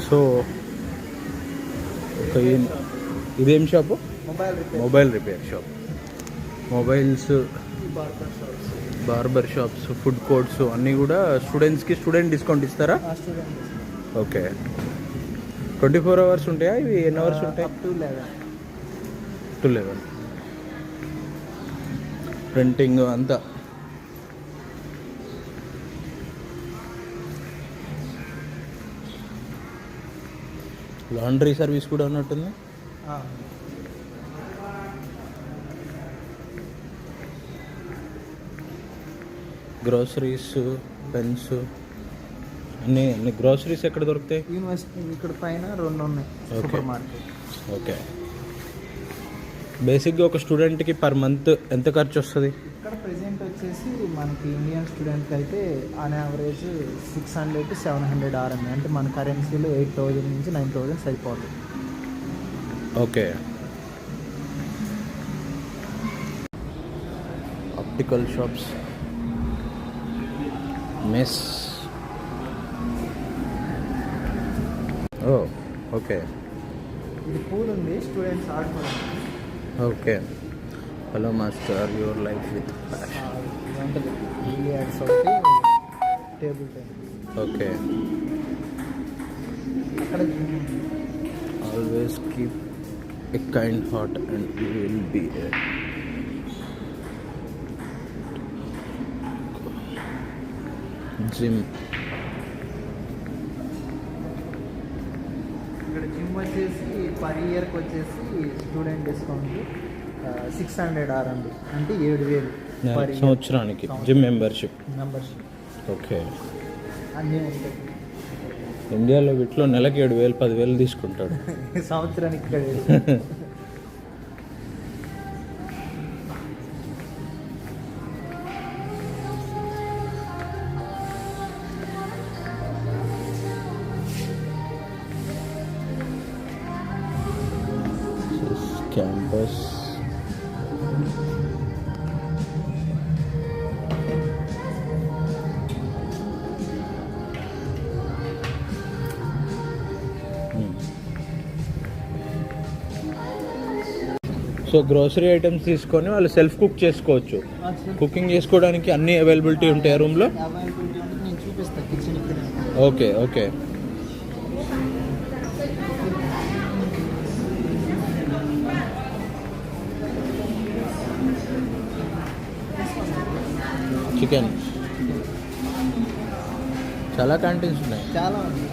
So ఒక ఇదేం shop? Mobile repair shop. Mobiles, barber shops, food courts అన్నీ కూడా స్టూడెంట్స్కి స్టూడెంట్ డిస్కౌంట్ ఇస్తారా? ఓకే. 24 hours ఉంటాయా? ఇవి ఎన్ని అవర్స్ ఉంటాయి? to 11. ప్రింటింగ్ అంతా. లాండ్రీ సర్వీస్ కూడా ఉన్నట్టుంది. గ్రోసరీస్, పెన్స్ అన్నీ గ్రోసరీస్ ఎక్కడ దొరుకుతాయి? యూనివర్సిటీ ఇక్కడ పైన 2 ఉన్నాయి. Super market. ఓకే. బేసిక్గా ఒక స్టూడెంట్కి పర్ మంత్ ఎంత ఖర్చు వస్తుంది? ఇక్కడ ప్రెజెంట్ వచ్చేసి మనకి ఇండియన్ స్టూడెంట్కి అయితే ఆన్ యావరేజ్ 600 to 700 RM, అంటే మన కరెన్సీలో 8,000 నుంచి 9,000 సరిపోతుంది. Okay. Optical shops, mess. Oh okay. ఇది పూల్ ఉంది, స్టూడెంట్స్ ఆడుకోవడానికి. Okay. Hello master, your life with ఉంటుంది. బిలియర్డ్స్ ఒకటి, టేబుల్ టెన్నిస్. ఓకే. అక్కడ always keep a kind heart and you will be gym. ఇక్కడ జిమ్ వచ్చేసి పర్ ఇయర్కి వచ్చేసి స్టూడెంట్ డిస్కౌంట్ 600 RM, అంటే 7,000 సంవత్సరానికి జిమ్ మెంబర్షిప్. ఓకే. అన్నీ ఉంటాయి. ఇండియాలో వీటిలో నెలకి 7,000 10,000 తీసుకుంటాడు. సంవత్సరానికి ఇక్కడ క్యాంపస్. సో గ్రోసరీ ఐటమ్స్ తీసుకొని వాళ్ళు సెల్ఫ్ కుక్ చేసుకోవచ్చు. కుకింగ్ చేసుకోవడానికి అన్ని అవైలబిలిటీ ఉంటాయి రూమ్లో? నేను చూపిస్తాను కిచెన్ ఇక్కడ. Okay okay. చికెన్. చాలా క్యాంటీన్స్ ఉన్నాయి. చాలా ఉంది.